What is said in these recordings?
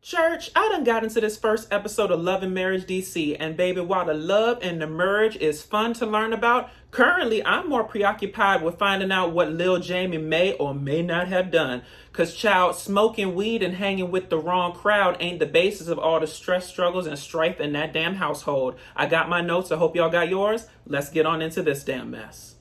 Church, I done got into this first episode of Love and Marriage DC, and baby, while the love and the merge is fun to learn about, currently I'm more preoccupied with finding out what Lil Jamie may or may not have done. Cause child, smoking weed and hanging with the wrong crowd ain't the basis of all the stress, struggles, and strife in that damn household. I got my notes, I hope y'all got yours. Let's get on into this damn mess.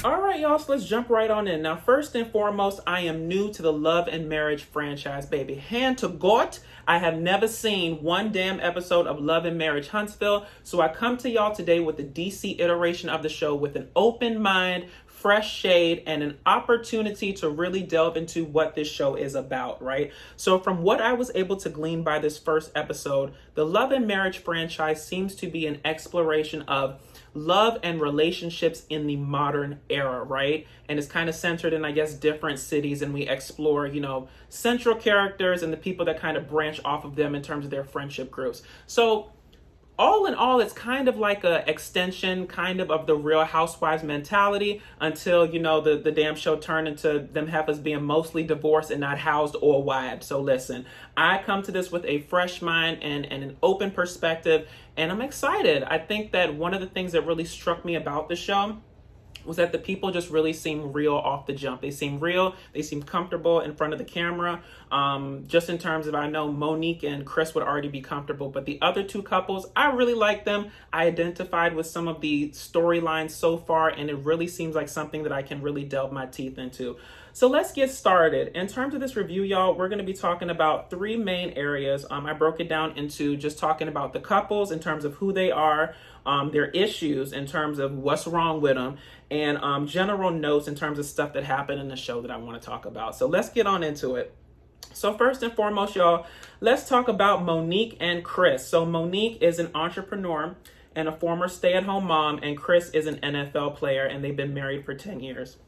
All right, y'all, so let's jump right on in. Now, first and foremost, I am new to the Love and Marriage franchise, baby. Hand to God, I have never seen one damn episode of Love and Marriage Huntsville, so I come to y'all today with the DC iteration of the show with an open mind, fresh shade, and an opportunity to really delve into what this show is about, right? So from what I was able to glean by this first episode, the Love and Marriage franchise seems to be an exploration of love and relationships in the modern era, right? And it's kind of centered in, I guess, different cities, and we explore, central characters and the people that kind of branch off of them in terms of their friendship groups. So all in all, it's kind of like a extension kind of the Real Housewives mentality until, the damn show turned into them heifers being mostly divorced and not housed or wived. So listen, I come to this with a fresh mind and an open perspective, and I'm excited. I think that one of the things that really struck me about the show was that the people just really seem real off the jump. They seem real. They seem comfortable in front of the camera. Just in terms of, I know Monique and Chris would already be comfortable, but the other two couples, I really like them. I identified with some of the storylines so far, and it really seems like something that I can really delve my teeth into. So let's get started. In terms of this review, y'all, we're going to be talking about three main areas. I broke it down into just talking about the couples in terms of who they are, their issues in terms of what's wrong with them, and general notes in terms of stuff that happened in the show that I want to talk about. So let's get on into it. So first and foremost, y'all, let's talk about Monique and Chris. So Monique is an entrepreneur and a former stay-at-home mom, and Chris is an NFL player, and they've been married for 10 years.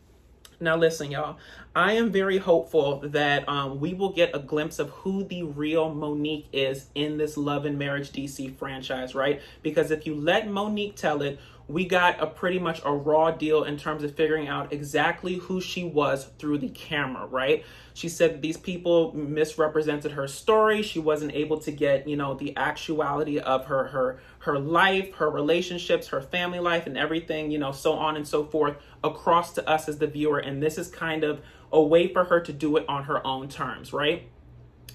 Now listen, y'all, I am very hopeful that we will get a glimpse of who the real Monique is in this Love and Marriage DC franchise, right? Because if you let Monique tell it, we got a pretty much a raw deal in terms of figuring out exactly who she was through the camera, right? She said that these people misrepresented her story. She wasn't able to get, the actuality of her life, her relationships, her family life, and everything, so on and so forth across to us as the viewer. And this is kind of a way for her to do it on her own terms, right?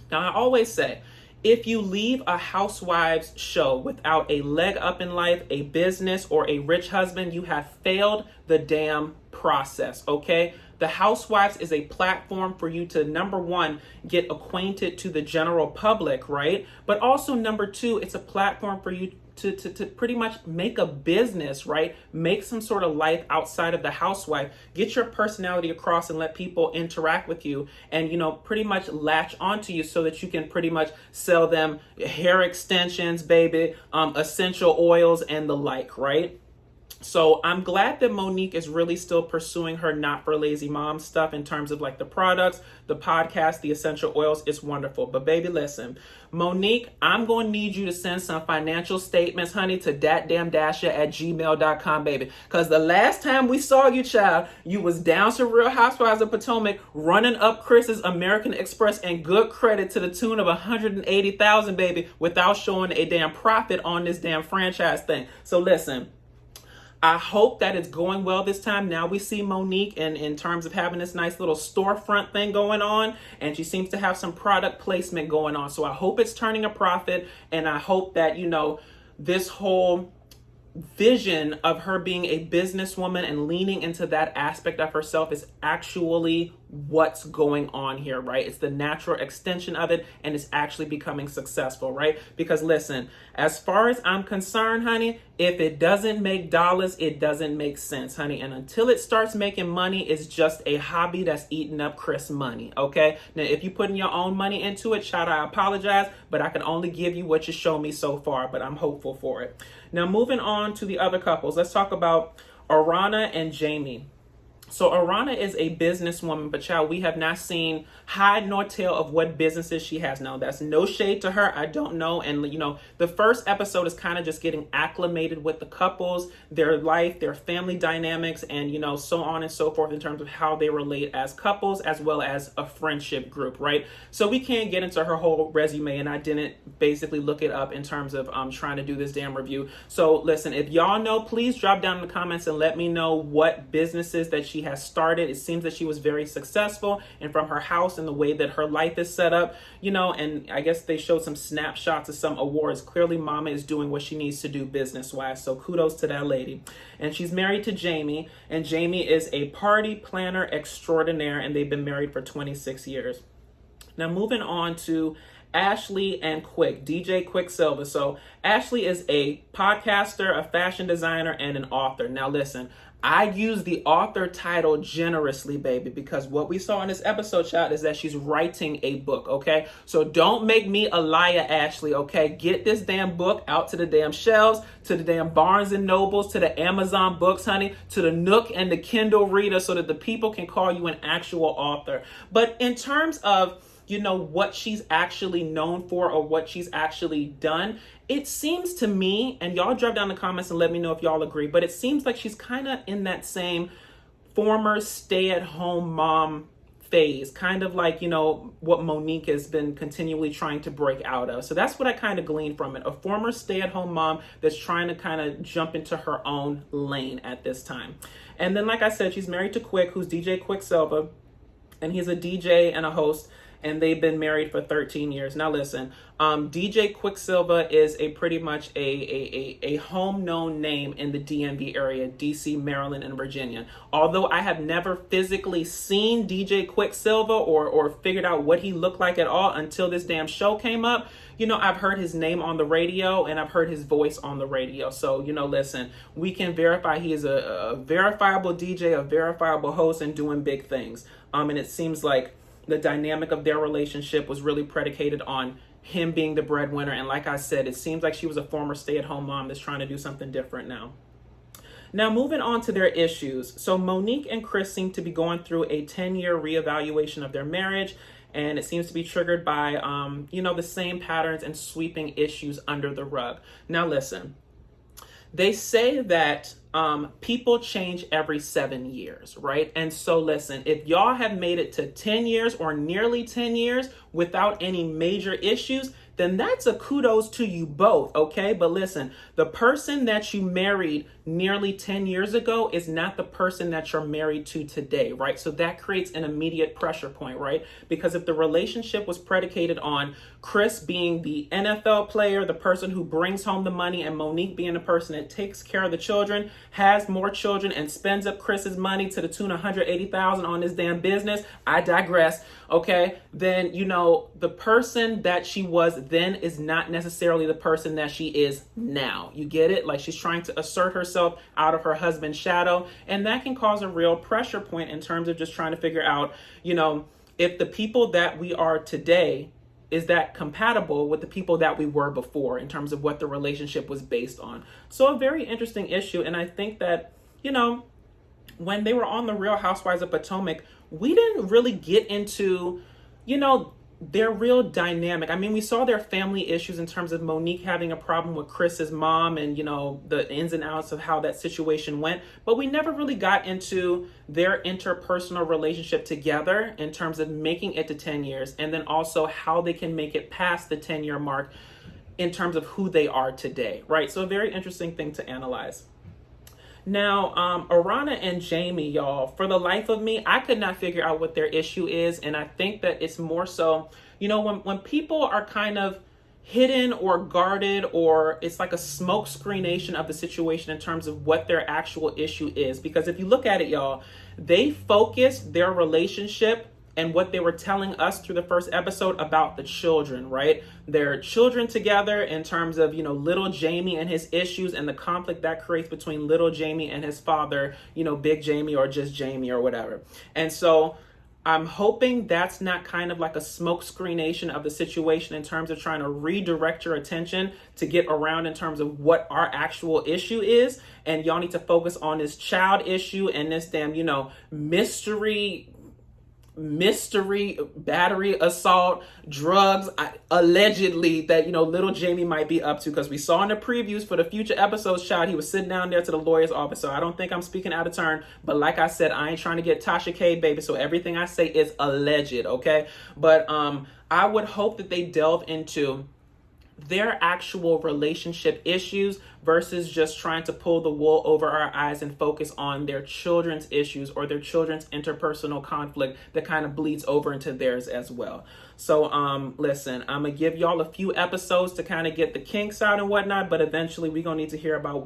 Now, I always say, if you leave a housewives show without a leg up in life, a business, or a rich husband, you have failed the damn process, okay? The Housewives is a platform for you to, number one, get acquainted to the general public, right? But also, number two, it's a platform for you to pretty much make a business, right? Make some sort of life outside of the housewife. Get your personality across and let people interact with you and, pretty much latch onto you so that you can pretty much sell them hair extensions, baby, essential oils and the like, right? So I'm glad that Monique is really still pursuing her not for lazy mom stuff in terms of like the products, the podcast, the essential oils. It's wonderful. But baby, listen, Monique, I'm going to need you to send some financial statements, honey, to datdamndasha@gmail.com, baby. Because the last time we saw you, child, you was down to Real Housewives of Potomac, running up Chris's American Express and good credit to the tune of $180,000, baby, without showing a damn profit on this damn franchise thing. So listen, I hope that it's going well this time. Now we see Monique in terms of having this nice little storefront thing going on, and she seems to have some product placement going on. So I hope it's turning a profit, and I hope that, this whole vision of her being a businesswoman and leaning into that aspect of herself is actually what's going on here, right? It's the natural extension of it, and it's actually becoming successful, right? Because listen, as far as I'm concerned, honey, if it doesn't make dollars, it doesn't make sense, honey. And until it starts making money, it's just a hobby that's eating up Chris money, okay? Now, if you're putting your own money into it, child, I apologize, but I can only give you what you show me so far, but I'm hopeful for it. Now, moving on to the other couples, let's talk about Arana and Jamie. So Arana is a businesswoman, but child, we have not seen hide nor tail of what businesses she has now. That's no shade to her. I don't know. And the first episode is kind of just getting acclimated with the couples, their life, their family dynamics, and so on and so forth in terms of how they relate as couples as well as a friendship group, right? So we can't get into her whole resume, and I didn't basically look it up in terms of trying to do this damn review. So listen, if y'all know, please drop down in the comments and let me know what businesses that she has started. It seems that she was very successful, and from her house and the way that her life is set up, and I guess they showed some snapshots of some awards. Clearly mama is doing what she needs to do business wise, so kudos to that lady. And she's married to Jamie, and Jamie is a party planner extraordinaire, and they've been married for 26 years. Now moving on to Ashley and Quick, DJ Quicksilver. So Ashley is a podcaster, a fashion designer, and an author. Now listen, I use the author title generously, baby, because what we saw in this episode, child, is that she's writing a book, okay? So don't make me a liar, Ashley, okay? Get this damn book out to the damn shelves, to the damn Barnes and Nobles, to the Amazon books, honey, to the Nook and the Kindle reader, so that the people can call you an actual author. But in terms of what she's actually known for or what she's actually done, it seems to me, and y'all drop down in the comments and let me know if y'all agree, but it seems like she's kind of in that same former stay-at-home mom phase, kind of like, what Monique has been continually trying to break out of. So that's what I kind of gleaned from it. A former stay-at-home mom that's trying to kind of jump into her own lane at this time. And then, like I said, she's married to Quick, who's DJ Quicksilver, and he's a DJ and a host, and they've been married for 13 years. Now listen, DJ Quicksilver is a pretty much a home known name in the DMV area, DC, Maryland, and Virginia. Although I have never physically seen DJ Quicksilver or figured out what he looked like at all until this damn show came up, I've heard his name on the radio and I've heard his voice on the radio. So, listen, we can verify he is a verifiable DJ, a verifiable host, and doing big things. And it seems like the dynamic of their relationship was really predicated on him being the breadwinner. And like I said, it seems like she was a former stay-at-home mom that's trying to do something different now. Now, moving on to their issues. So Monique and Chris seem to be going through a 10-year reevaluation of their marriage. And it seems to be triggered by, the same patterns and sweeping issues under the rug. Now, listen, they say that people change every 7 years, right? And so listen, if y'all have made it to 10 years or nearly 10 years without any major issues, then that's a kudos to you both, okay? But listen, the person that you married nearly 10 years ago is not the person that you're married to today, right? So that creates an immediate pressure point, right? Because if the relationship was predicated on Chris being the NFL player, the person who brings home the money, and Monique being the person that takes care of the children, has more children, and spends up Chris's money to the tune of $180,000 on this damn business, I digress, okay? Then, the person that she was then is not necessarily the person that she is now. You get it? Like, she's trying to assert herself out of her husband's shadow, and that can cause a real pressure point in terms of just trying to figure out, if the people that we are today, is that compatible with the people that we were before in terms of what the relationship was based on? So a very interesting issue. And I think that, when they were on the Real Housewives of Potomac, we didn't really get into, their real dynamic. I mean, we saw their family issues in terms of Monique having a problem with Chris's mom and, the ins and outs of how that situation went. But we never really got into their interpersonal relationship together in terms of making it to 10 years. And then also how they can make it past the 10-year mark in terms of who they are today, right? So a very interesting thing to analyze. Now, Arana and Jamie, y'all, for the life of me, I could not figure out what their issue is. And I think that it's more so, when people are kind of hidden or guarded, or it's like a smoke screenation of the situation in terms of what their actual issue is. Because if you look at it, y'all, they focused their relationship and what they were telling us through the first episode about the children, right? Their children together in terms of, little Jamie and his issues and the conflict that creates between little Jamie and his father, Big Jamie or just Jamie or whatever. And so I'm hoping that's not kind of like a smoke screenation of the situation in terms of trying to redirect your attention to get around in terms of what our actual issue is. And y'all need to focus on this child issue and this damn, mystery battery assault, drugs, allegedly that little Jamie might be up to, because we saw in the previews for the future episodes, child, he was sitting down there to the lawyer's office. So I don't think I'm speaking out of turn, but like I said, I ain't trying to get Tasha K, baby, so everything I say is alleged, okay? But I would hope that they delve into their actual relationship issues versus just trying to pull the wool over our eyes and focus on their children's issues or their children's interpersonal conflict that kind of bleeds over into theirs as well. So listen, I'm gonna give y'all a few episodes to kind of get the kinks out and whatnot, but eventually we're gonna need to hear about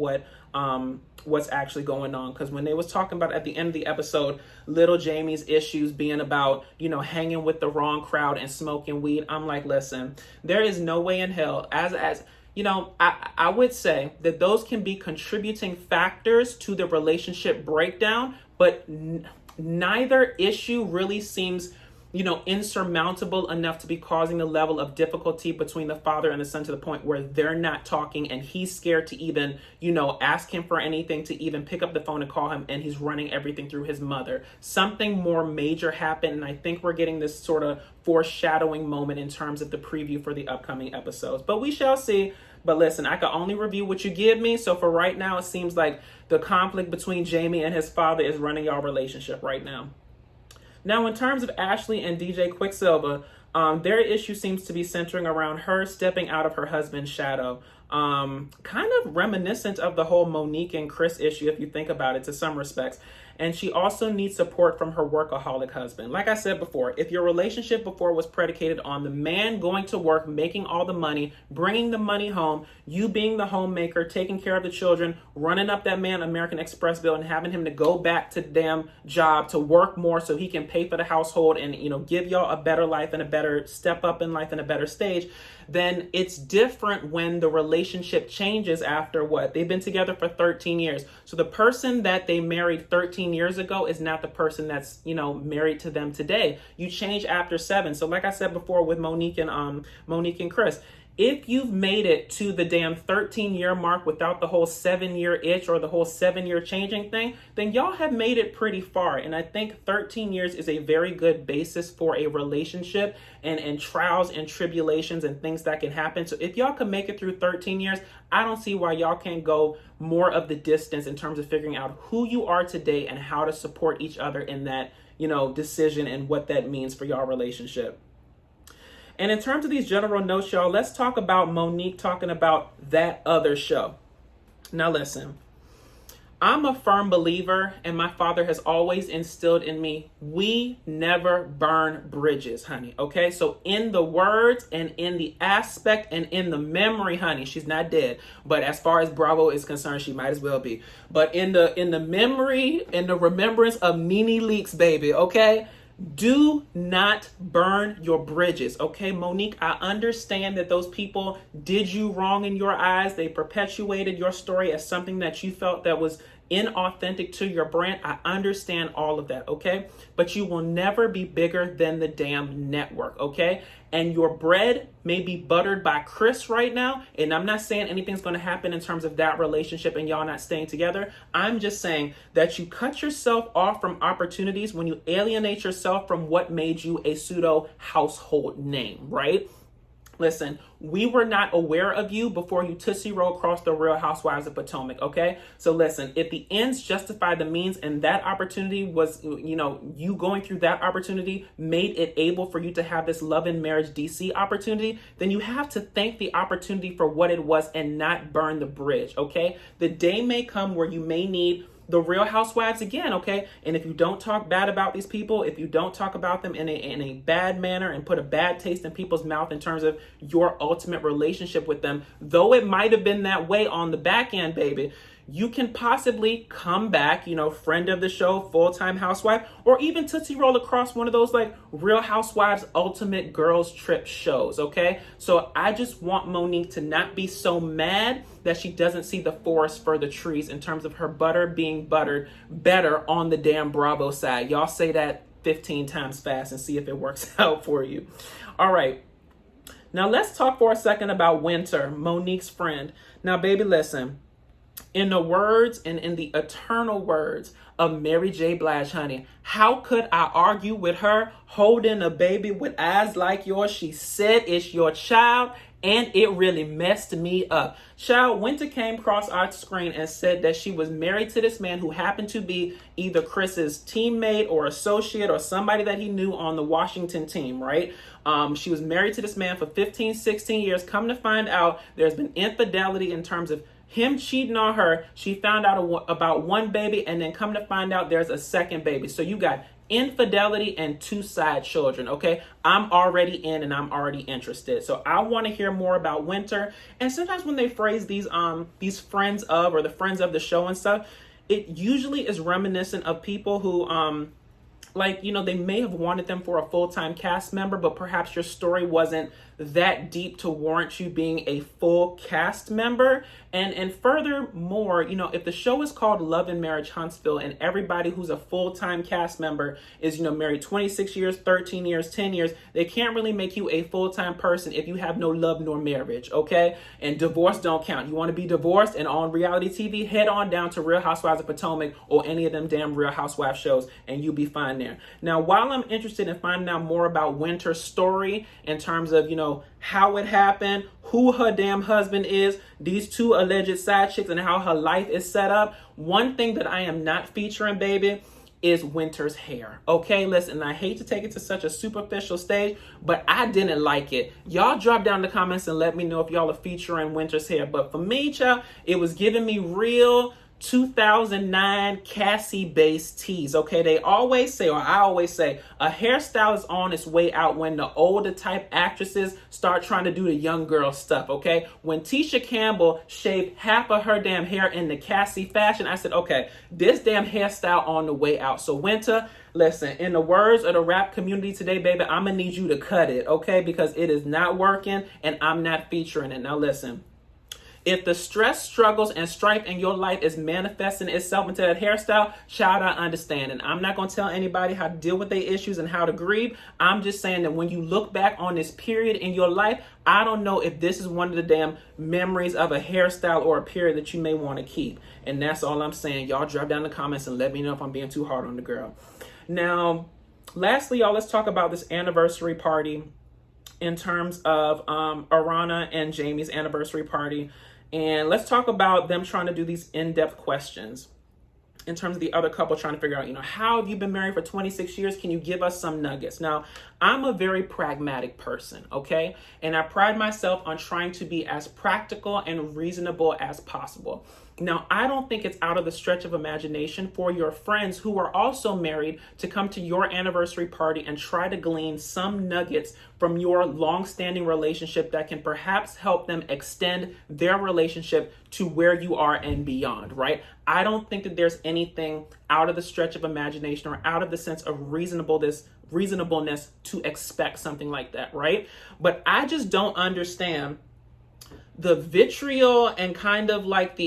what's actually going on, because when they was talking about at the end of the episode little Jamie's issues being about hanging with the wrong crowd and smoking weed, I'm like, listen, there is no way in hell, as I would say that those can be contributing factors to the relationship breakdown, but neither issue really seems insurmountable enough to be causing the level of difficulty between the father and the son to the point where they're not talking and he's scared to even, ask him for anything, to even pick up the phone and call him, and he's running everything through his mother. Something more major happened, and I think we're getting this sort of foreshadowing moment in terms of the preview for the upcoming episodes. But we shall see. But listen, I can only review what you give me. So for right now, it seems like the conflict between Jamie and his father is running y'all relationship right now. Now, in terms of Ashley and DJ Quicksilver, their issue seems to be centering around her stepping out of her husband's shadow. Kind of reminiscent of the whole Monique and Chris issue, if you think about it, to some respects. And she also needs support from her workaholic husband. Like I said before, if your relationship before was predicated on the man going to work, making all the money, bringing the money home, you being the homemaker, taking care of the children, running up that man American Express bill and having him to go back to the damn job to work more so he can pay for the household and, give y'all a better life and a better step up in life and a better stage, then it's different when the relationship changes after what? They've been together for 13 years. So the person that they married 13 years ago is not the person that's, married to them today. You change after 7. So like I said before with Monique and Chris, if you've made it to the damn 13-year mark without the whole 7-year itch or the whole 7-year changing thing, then y'all have made it pretty far. And I think 13 years is a very good basis for a relationship and trials and tribulations and things that can happen. So if y'all can make it through 13 years, I don't see why y'all can't go more of the distance in terms of figuring out who you are today and how to support each other in that, decision and what that means for y'all relationship. And in terms of these general notes, y'all, let's talk about Monique talking about that other show. Now, listen, I'm a firm believer, and my father has always instilled in me, we never burn bridges, honey. Okay, so in the words and in the aspect and in the memory, honey, she's not dead. But as far as Bravo is concerned, she might as well be. But in the memory and the remembrance of Nene Leakes, baby, okay? Do not burn your bridges, okay? Monique, I understand that those people did you wrong in your eyes. They perpetuated your story as something that you felt that was inauthentic to your brand. I understand all of that, okay? But you will never be bigger than the damn network, okay? And your bread may be buttered by Chris right now, and I'm not saying anything's going to happen in terms of that relationship and y'all not staying together. I'm just saying that you cut yourself off from opportunities when you alienate yourself from what made you a pseudo household name, right? Listen, we were not aware of you before you Tootsie Roll across the Real Housewives of Potomac, okay? So listen, if the ends justify the means and that opportunity was, you going through that opportunity made it able for you to have this Love and Marriage DC opportunity, then you have to thank the opportunity for what it was and not burn the bridge, okay? The day may come where you may need the Real Housewives again, okay? And if you don't talk bad about these people, if you don't talk about them in a bad manner and put a bad taste in people's mouth in terms of your ultimate relationship with them, though it might have been that way on the back end, baby, you can possibly come back, friend of the show, full-time housewife, or even Tootsie Roll across one of those like Real Housewives Ultimate Girls Trip shows, okay? So I just want Monique to not be so mad that she doesn't see the forest for the trees in terms of her butter being buttered better on the damn Bravo side. Y'all say that 15 times fast and see if it works out for you. All right. Now let's talk for a second about Winter, Monique's friend. Now, baby, listen. In the words and in the eternal words of Mary J. Blige, honey, how could I argue with her holding a baby with eyes like yours? She said it's your child, and it really messed me up. Child, Winter came across our screen and said that she was married to this man who happened to be either Chris's teammate or associate or somebody that he knew on the Washington team, right? She was married to this man for 15, 16 years. Come to find out, there's been infidelity in terms of him cheating on her. She found out about one baby, and then come to find out there's a second baby. So you got infidelity and 2 side children. Okay, I'm already in and I'm already interested. So I want to hear more about Winter. And sometimes when they phrase these friends of or the friends of the show and stuff, it usually is reminiscent of people who like, you know, they may have wanted them for a full-time cast member, but perhaps your story wasn't that deep to warrant you being a full cast member. And furthermore, you know, if the show is called Love and Marriage Huntsville and everybody who's a full-time cast member is, you know, married 26 years, 13 years, 10 years, they can't really make you a full-time person if you have no love nor marriage, okay? And divorce don't count. You want to be divorced and on reality TV, head on down to Real Housewives of Potomac or any of them damn Real Housewives shows and you'll be fine there. Now, while I'm interested in finding out more about Winter's story in terms of, you know, how it happened, who her damn husband is, these 2 alleged side chicks, and how her life is set up, one thing that I am not featuring, baby, is Winter's hair. Okay, listen, I hate to take it to such a superficial stage, but I didn't like it. Y'all drop down in the comments and let me know if y'all are featuring Winter's hair. But for me, child, it was giving me real 2009 Cassie based tease. Okay, they always say, or I always say, a hairstyle is on its way out when the older type actresses start trying to do the young girl stuff. Okay, when Tisha Campbell shaved half of her damn hair in the Cassie fashion, I said, okay, this damn hairstyle on the way out. So Winter, listen, in the words of the rap community today, baby, I'm gonna need you to cut it, okay, because it is not working and I'm not featuring it. Now listen, if the stress, struggles, and strife in your life is manifesting itself into that hairstyle, child, I understand. And I'm not going to tell anybody how to deal with their issues and how to grieve. I'm just saying that when you look back on this period in your life, I don't know if this is one of the damn memories of a hairstyle or a period that you may want to keep. And that's all I'm saying. Y'all drop down in the comments and let me know if I'm being too hard on the girl. Now, lastly, y'all, let's talk about this anniversary party in terms of Arana and Jamie's anniversary party. And let's talk about them trying to do these in-depth questions in terms of the other couple trying to figure out, you know, how have you been married for 26 years? Can you give us some nuggets? Now, I'm a very pragmatic person, okay? And I pride myself on trying to be as practical and reasonable as possible. Now, I don't think it's out of the stretch of imagination for your friends who are also married to come to your anniversary party and try to glean some nuggets from your long-standing relationship that can perhaps help them extend their relationship to where you are and beyond, right? I don't think that there's anything out of the stretch of imagination or out of the sense of reasonableness to expect something like that, right? But I just don't understand the vitriol and kind of like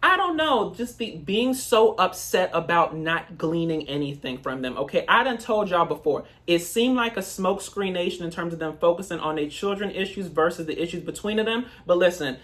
I don't know, just being so upset about not gleaning anything from them. Okay, I done told y'all before, it seemed like a smokescreen nation in terms of them focusing on their children issues versus the issues between them. But listen,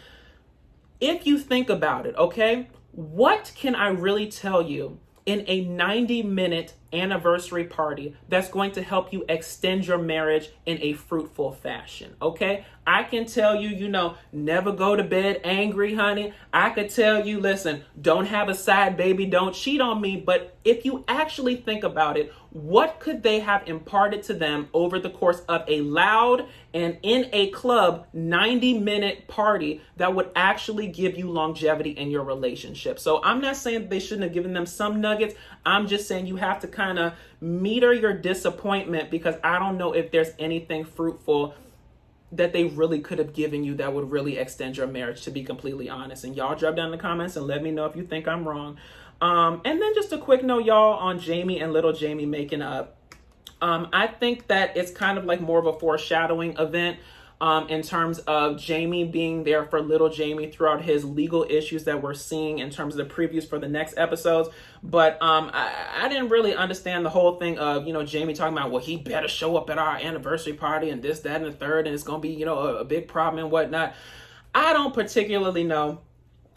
if you think about it, okay, what can I really tell you in a 90-minute anniversary party that's going to help you extend your marriage in a fruitful fashion, okay? I can tell you, you know, never go to bed angry, honey. I could tell you, listen, don't have a side baby, don't cheat on me. But if you actually think about it, what could they have imparted to them over the course of a loud and in a club 90-minute party that would actually give you longevity in your relationship? So I'm not saying they shouldn't have given them some nuggets. I'm just saying you have to kind of meter your disappointment, because I don't know if there's anything fruitful that they really could have given you that would really extend your marriage, to be completely honest. And y'all drop down in the comments and let me know if you think I'm wrong. And then just a quick note, y'all, on Jamie and little Jamie making up. I think that it's kind of like more of a foreshadowing event. in terms of Jamie being there for little Jamie throughout his legal issues that we're seeing in terms of the previews for the next episodes. But I didn't really understand the whole thing of, Jamie talking about, well, he better show up at our anniversary party and this, that, and the third, and it's going to be, a big problem and whatnot. I don't particularly know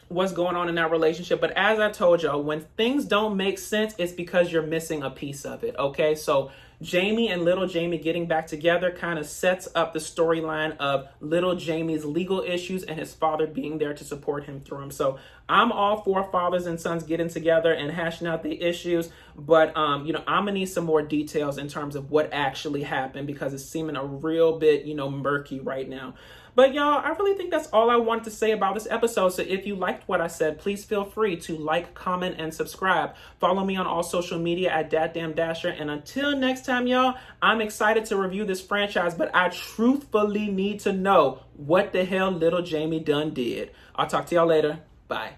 what's going on in that relationship, but as I told y'all, when things don't make sense, it's because you're missing a piece of it. Okay, so Jamie and little Jamie getting back together kind of sets up the storyline of little Jamie's legal issues and his father being there to support him through them. So I'm all for fathers and sons getting together and hashing out the issues, but I'm gonna need some more details in terms of what actually happened, because it's seeming a real bit murky right now. But y'all, I really think that's all I wanted to say about this episode. So if you liked what I said, please feel free to like, comment, and subscribe. Follow me on all social media at DatDamnDasher. And until next time, y'all, I'm excited to review this franchise, but I truthfully need to know what the hell little Jamie done did. I'll talk to y'all later. Bye.